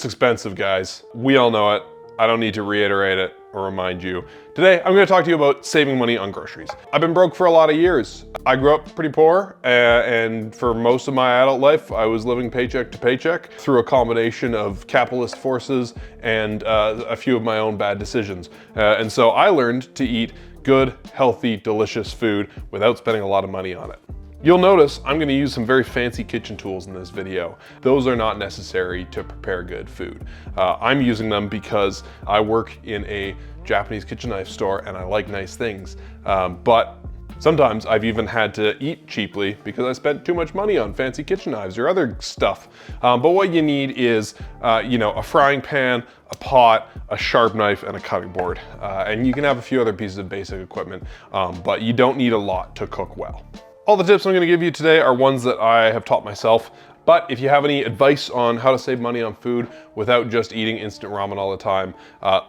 It's expensive, guys. We all know it. I don't need to reiterate it or remind you. Today, I'm gonna talk to you about saving money on groceries. I've been broke for a lot of years. I grew up pretty poor, and for most of my adult life, I was living paycheck to paycheck through a combination of capitalist forces and a few of my own bad decisions. And so I learned to eat good, healthy, delicious food without spending a lot of money on it. You'll notice I'm gonna use some very fancy kitchen tools in this video. Those are not necessary to prepare good food. I'm using them because I work in a Japanese kitchen knife store and I like nice things. But sometimes I've even had to eat cheaply because I spent too much money on fancy kitchen knives or other stuff. But what you need is, a frying pan, a pot, a sharp knife, and a cutting board. And you can have a few other pieces of basic equipment, but you don't need a lot to cook well. All the tips I'm gonna give you today are ones that I have taught myself, but if you have any advice on how to save money on food without just eating instant ramen all the time,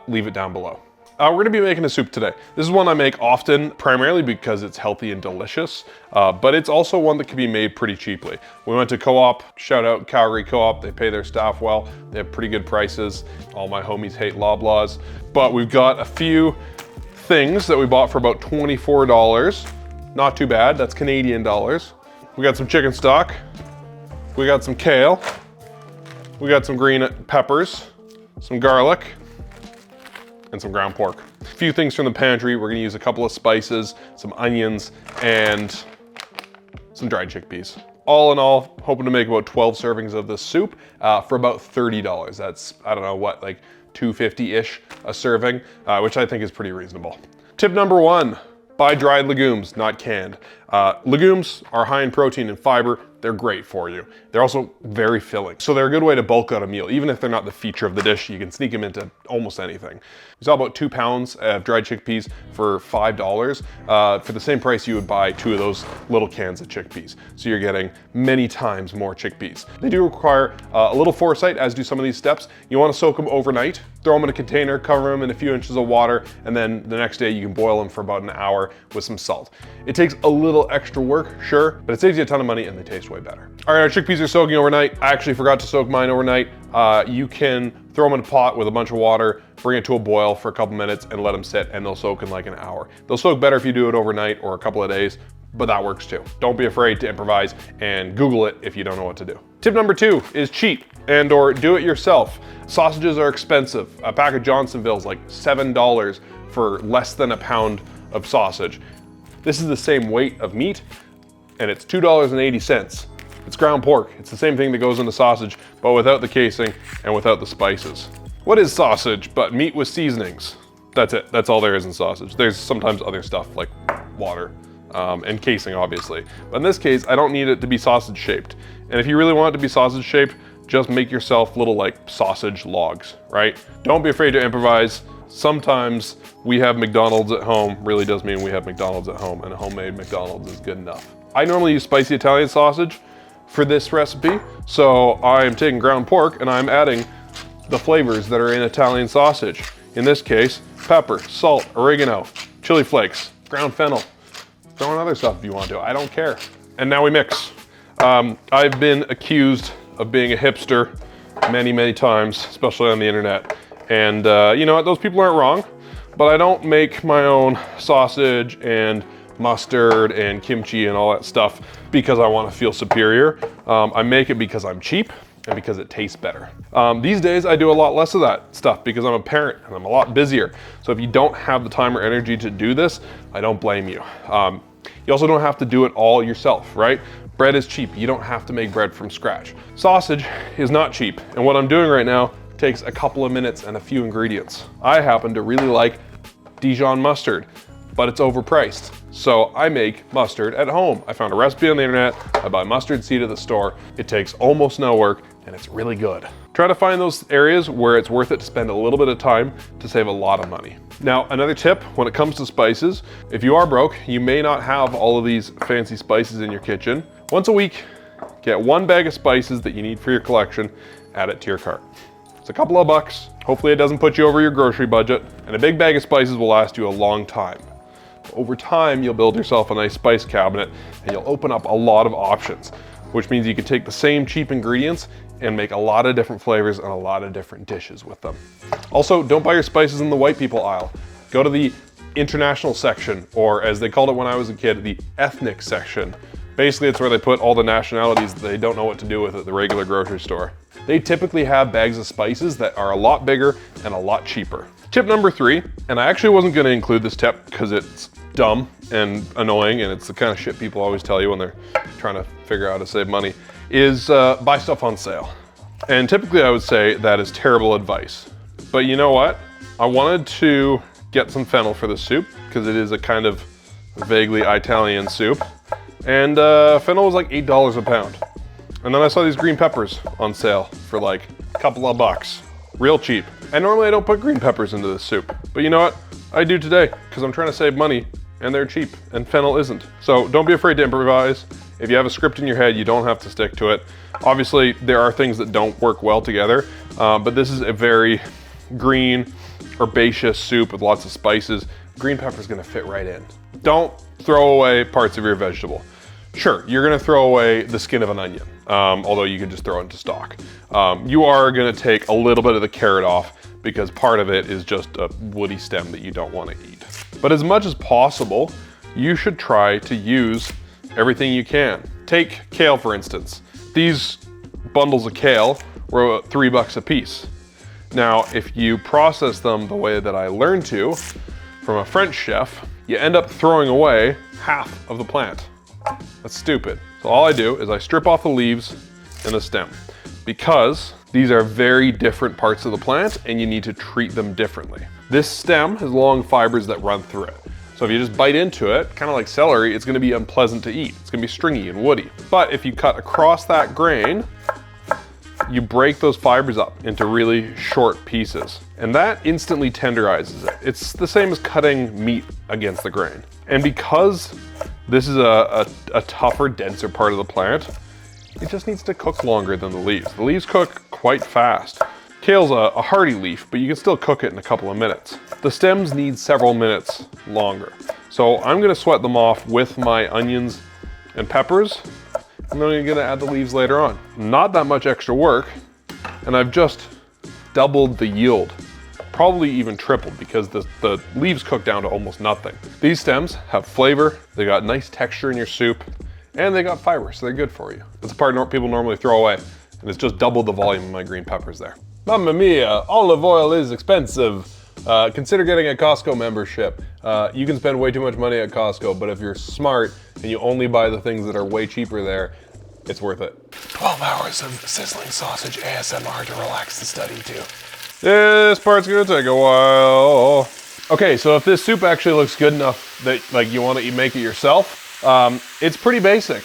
leave it down below. We're gonna be making a soup today. This is one I make often, primarily because it's healthy and delicious, but it's also one that can be made pretty cheaply. We went to Co-op, shout out Calgary Co-op, they pay their staff well, they have pretty good prices. All my homies hate Loblaws, but we've got a few things that we bought for about $24. Not too bad, that's Canadian dollars. We got some chicken stock, we got some kale, we got some green peppers, some garlic, and some ground pork. A few things from the pantry. We're gonna use a couple of spices, some onions, and some dried chickpeas. All in all, hoping to make about 12 servings of this soup for about $30. That's, I don't know what, like $2.50-ish a serving, which I think is pretty reasonable. Tip number one, buy dried legumes, not canned. Legumes are high in protein and fiber. They're great for you. They're also very filling. So they're a good way to bulk out a meal. Even if they're not the feature of the dish, you can sneak them into almost anything. We saw about 2 pounds of dried chickpeas for $5. For the same price, you would buy 2 of those little cans of chickpeas. So you're getting many times more chickpeas. They do require a little foresight, as do some of these steps. You wanna soak them overnight, throw them in a container, cover them in a few inches of water, and then the next day you can boil them for about an hour with some salt. It takes a little extra work, sure, but it saves you a ton of money and they taste way better. All right, our chickpeas are soaking overnight. I actually forgot to soak mine overnight. You can throw them in a pot with a bunch of water, bring it to a boil for a couple minutes and let them sit, and they'll soak in like an hour. They'll soak better if you do it overnight or a couple of days, but that works too. Don't be afraid to improvise and Google it if you don't know what to do. Tip number 2 is cheap or do it yourself. Sausages are expensive. A pack of Johnsonville is like $7 for less than a pound of sausage. This is the same weight of meat and it's $2.80. It's ground pork. It's the same thing that goes into sausage, but without the casing and without the spices. What is sausage but meat with seasonings? That's it. That's all there is in sausage. There's sometimes other stuff like water and casing, obviously. But in this case, I don't need it to be sausage shaped. And if you really want it to be sausage shaped, just make yourself little like sausage logs, right? Don't be afraid to improvise. Sometimes we have McDonald's at home, really does mean we have McDonald's at home, and a homemade McDonald's is good enough. I normally use spicy Italian sausage for this recipe, so I'm taking ground pork and I'm adding the flavors that are in Italian sausage. In this case, pepper, salt, oregano, chili flakes, ground fennel. Throw in other stuff if you want to, I don't care. And now we mix. I've been accused of being a hipster many times, especially on the internet. And you know what, those people aren't wrong, but I don't make my own sausage and mustard and kimchi and all that stuff because I want to feel superior. I make it because I'm cheap and because it tastes better. These days I do a lot less of that stuff because I'm a parent and I'm a lot busier. So if you don't have the time or energy to do this, I don't blame you. You also don't have to do it all yourself, right? Bread is cheap. You don't have to make bread from scratch. Sausage is not cheap. And what I'm doing right now takes a couple of minutes and a few ingredients. I happen to really like Dijon mustard, but it's overpriced. So I make mustard at home. I found a recipe on the internet. I buy mustard seed at the store. It takes almost no work and it's really good. Try to find those areas where it's worth it to spend a little bit of time to save a lot of money. Now, another tip when it comes to spices, if you are broke, you may not have all of these fancy spices in your kitchen. Once a week, get 1 bag of spices that you need for your collection, add it to your cart. It's a couple of bucks. Hopefully it doesn't put you over your grocery budget, and a big bag of spices will last you a long time. Over time, you'll build yourself a nice spice cabinet and you'll open up a lot of options, which means you can take the same cheap ingredients and make a lot of different flavors and a lot of different dishes with them. Also, don't buy your spices in the white people aisle. Go to the international section, or as they called it when I was a kid, the ethnic section. Basically, it's where they put all the nationalities that they don't know what to do with at the regular grocery store. They typically have bags of spices that are a lot bigger and a lot cheaper. Tip number 3, and I actually wasn't gonna include this tip because it's dumb and annoying, and it's the kind of shit people always tell you when they're trying to figure out how to save money, is buy stuff on sale. And typically I would say that is terrible advice. But you know what? I wanted to get some fennel for the soup because it is a kind of vaguely Italian soup. And fennel was like $8 a pound. And then I saw these green peppers on sale for like a couple of bucks. Real cheap. And normally I don't put green peppers into this soup. But you know what? I do today because I'm trying to save money and they're cheap and fennel isn't. So don't be afraid to improvise. If you have a script in your head, you don't have to stick to it. Obviously, there are things that don't work well together, but this is a very green, herbaceous soup with lots of spices. Green pepper is gonna fit right in. Don't throw away parts of your vegetable. Sure, you're gonna throw away the skin of an onion, although you can just throw it into stock. You are gonna take a little bit of the carrot off because part of it is just a woody stem that you don't wanna eat. But as much as possible, you should try to use everything you can. Take kale, for instance. These bundles of kale were about $3 a piece. Now, if you process them the way that I learned to from a French chef, you end up throwing away half of the plant. That's stupid. So all I do is I strip off the leaves and the stem because these are very different parts of the plant and you need to treat them differently. This stem has long fibers that run through it. So if you just bite into it, kind of like celery, it's gonna be unpleasant to eat. It's gonna be stringy and woody. But if you cut across that grain, you break those fibers up into really short pieces. And that instantly tenderizes it. It's the same as cutting meat against the grain. And because this is a tougher, denser part of the plant, it just needs to cook longer than the leaves. The leaves cook quite fast. Kale's a hardy leaf, but you can still cook it in a couple of minutes. The stems need several minutes longer. So I'm gonna sweat them off with my onions and peppers, and then I'm gonna add the leaves later on. Not that much extra work, and I've just doubled the yield. Probably even tripled because the leaves cook down to almost nothing. These stems have flavor, they got nice texture in your soup, and they got fiber, so they're good for you. It's the part people normally throw away, and it's just doubled the volume of my green peppers there. Mamma mia, olive oil is expensive. Consider getting a Costco membership. You can spend way too much money at Costco, but if you're smart and you only buy the things that are way cheaper there, it's worth it. 12 hours of sizzling sausage ASMR to relax the study too. This part's gonna take a while. Okay, so if this soup actually looks good enough that like you want to make it yourself, it's pretty basic.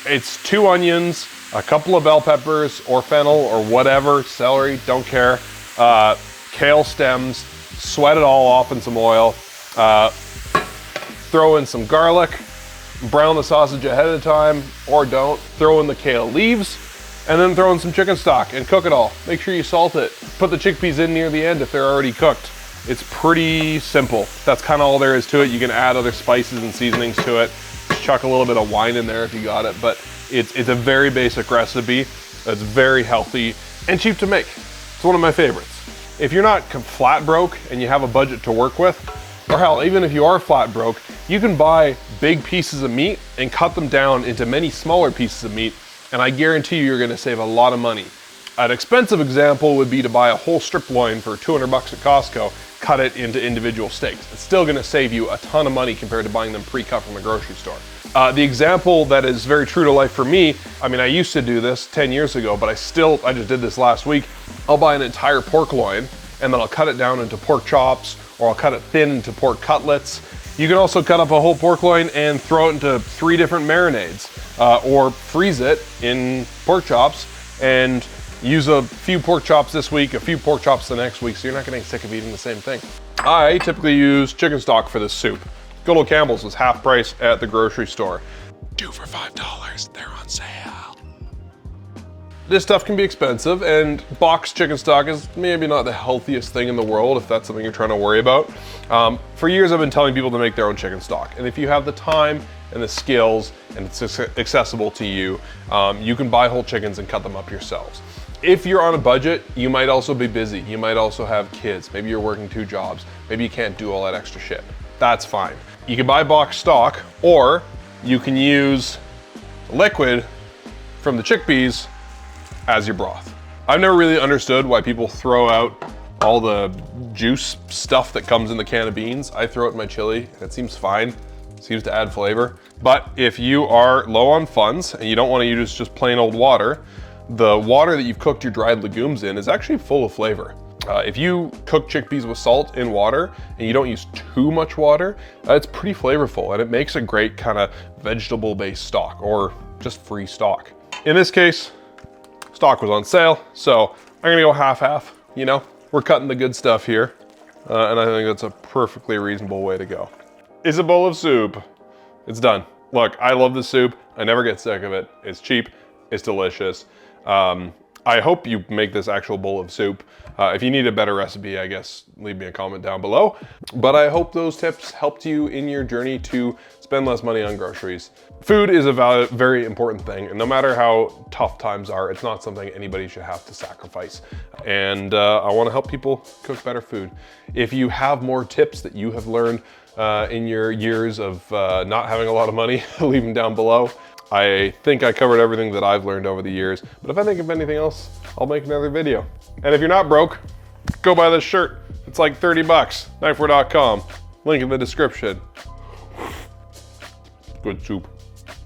It's 2 onions, a couple of bell peppers or fennel or whatever, celery, don't care, kale stems, sweat it all off in some oil, throw in some garlic, brown the sausage ahead of time or don't, throw in the kale leaves, and then throw in some chicken stock and cook it all. Make sure you salt it. Put the chickpeas in near the end if they're already cooked. It's pretty simple. That's kind of all there is to it. You can add other spices and seasonings to it. Just chuck a little bit of wine in there if you got it, but it's a very basic recipe. It's very healthy and cheap to make. It's one of my favorites. If you're not flat broke and you have a budget to work with, or hell, even if you are flat broke, you can buy big pieces of meat and cut them down into many smaller pieces of meat, and I guarantee you're gonna save a lot of money. An expensive example would be to buy a whole strip loin for $200 at Costco, cut it into individual steaks. It's still gonna save you a ton of money compared to buying them pre-cut from the grocery store. The example that is very true to life for me, I mean, I used to do this 10 years ago, but I just did this last week. I'll buy an entire pork loin, and then I'll cut it down into pork chops, or I'll cut it thin into pork cutlets. You can also cut up a whole pork loin and throw it into 3 different marinades, or freeze it in pork chops and use a few pork chops this week, a few pork chops the next week, so you're not getting sick of eating the same thing. I typically use chicken stock for this soup. Good old Campbell's was half price at the grocery store. 2 for $5, they're on sale. This stuff can be expensive, and boxed chicken stock is maybe not the healthiest thing in the world if that's something you're trying to worry about. For years I've been telling people to make their own chicken stock, and if you have the time and the skills and it's accessible to you, you can buy whole chickens and cut them up yourselves. If you're on a budget, you might also be busy. You might also have kids. Maybe you're working 2 jobs. Maybe you can't do all that extra shit. That's fine. You can buy box stock, or you can use liquid from the chickpeas as your broth. I've never really understood why people throw out all the juice stuff that comes in the can of beans. I throw it in my chili, and it seems fine. It seems to add flavor. But if you are low on funds and you don't want to use just plain old water, the water that you've cooked your dried legumes in is actually full of flavor. If you cook chickpeas with salt in water and you don't use too much water, it's pretty flavorful, and it makes a great kind of vegetable-based stock, or just free stock. In this case, stock was on sale, so I'm gonna go half-half, you know? We're cutting the good stuff here, and I think that's a perfectly reasonable way to go. It's a bowl of soup. It's done. Look, I love this soup. I never get sick of it. It's cheap, it's delicious. I hope you make this actual bowl of soup. If you need a better recipe, I guess leave me a comment down below. But I hope those tips helped you in your journey to spend less money on groceries. Food is a very important thing, and no matter how tough times are, it's not something anybody should have to sacrifice. And I want to help people cook better food. If you have more tips that you have learned in your years of not having a lot of money, leave them down below. I think I covered everything that I've learned over the years, but if I think of anything else, I'll make another video. And if you're not broke, go buy this shirt. It's like 30 bucks, knifeware.com. Link in the description. Good soup.